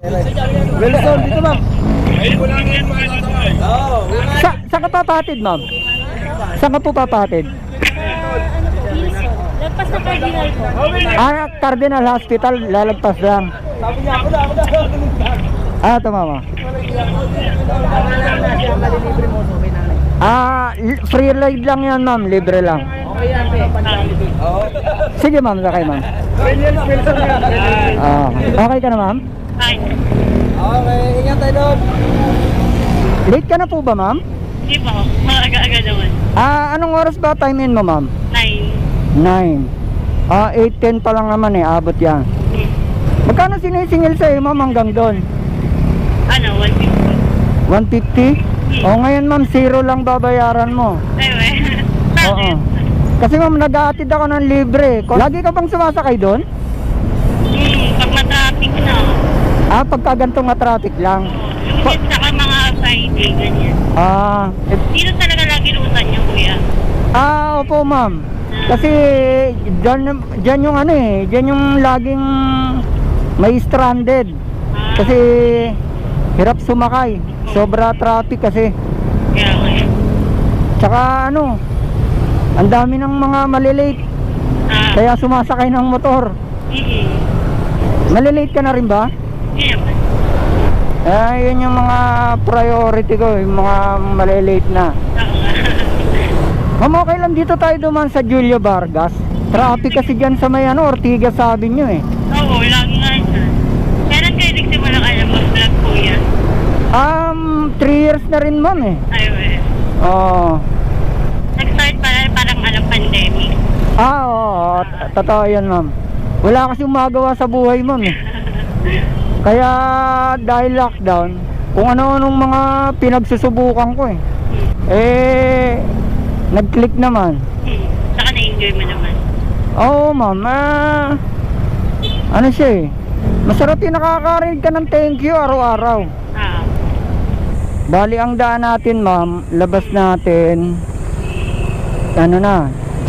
Wilson, dito ma'am. Ay, wala na yan mga tatay. Oo. Saan ka papatid, ma'am? Saan ka po papatid? Lagpas na Cardinal po. Cardinal Hospital, lalagpas lang. Sabi niya, ako na. Ito mama. Malilibre mo, so may nanay. Free ride lang yan ma'am, libre lang. Okay yan, Oo. Sige ma'am, sakay ma'am. Wilson yan. Okay ka na ma'am? Ay, Okay, ingat tayo doon. Late ka na po ba ma'am? hindi po. Maaga-aga naman. Anong oras ba time in mo ma'am? 9. 9. 8:10 pa lang naman abot yan. Magkano sinisingil sa'yo ma'am hanggang doon? Ano, 150. 150? Ngayon ma'am, 0 lang babayaran mo. Ay, we. Oo. Kasi ma'am, nag-aatid ako ng libre. Lagi ka bang sumasakay doon? Pag matraffic na. Pagka gantong traffic lang. Lunes saka mga Friday, ganyan. Dito talaga lagi lutan niyo, kuya. Opo ma'am. Kasi dyan yung dyan yung laging may stranded. Kasi hirap sumakay. Sobra traffic kasi. Kaya, kuya. Tsaka ang dami ng mga malilate. Kaya sumasakay ng motor. Malilate ka na rin ba? Kaya, Yun yung mga priority ko, yung mga malilate na. Ma'am, okay lang dito tayo duman sa Julio Vargas. Traffic kasi dyan sa may Ortigas sabi nyo eh. Oo, lagi nga ito. Kailan kayo nagsimula kayo mag-vlog, kuya? 3 years na rin ma'am eh. Ay, we. Oo. Nag-start parang pandemic. Oo, totoo yan ma'am. Wala kasi umagawa sa buhay ma'am eh. Kaya dahil lockdown, kung ano-anong mga pinagsusubukan ko eh. Nag-click naman. Saka na-enjoy mo naman. Oo ma'am, ano siya eh. Masarap yung nakakarinig ka ng thank you araw-araw. Bali ang daan natin ma'am, labas natin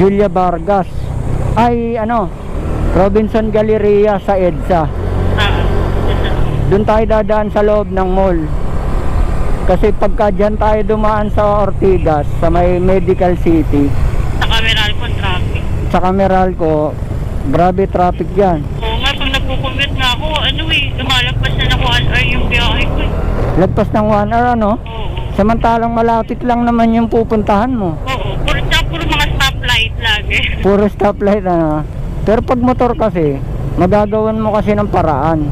Julia Vargas. Robinson Galleria sa EDSA. Doon tayo dadaan sa loob ng mall. Kasi pagka dyan tayo dumaan sa Ortigas, sa may Medical City, Sa Meralco, traffic. sa Meralco, grabe traffic dyan. Oo nga, pag nagkukumute nga ako, lumalagpas na ako 1 hour yung biyahe ko. Lagpas ng 1 hour Oo. Samantalang malapit lang naman yung pupuntahan mo. Oo. Puro mga stoplight lagi. Puro stoplight Pero pag motor kasi, magagawan mo kasi ng paraan.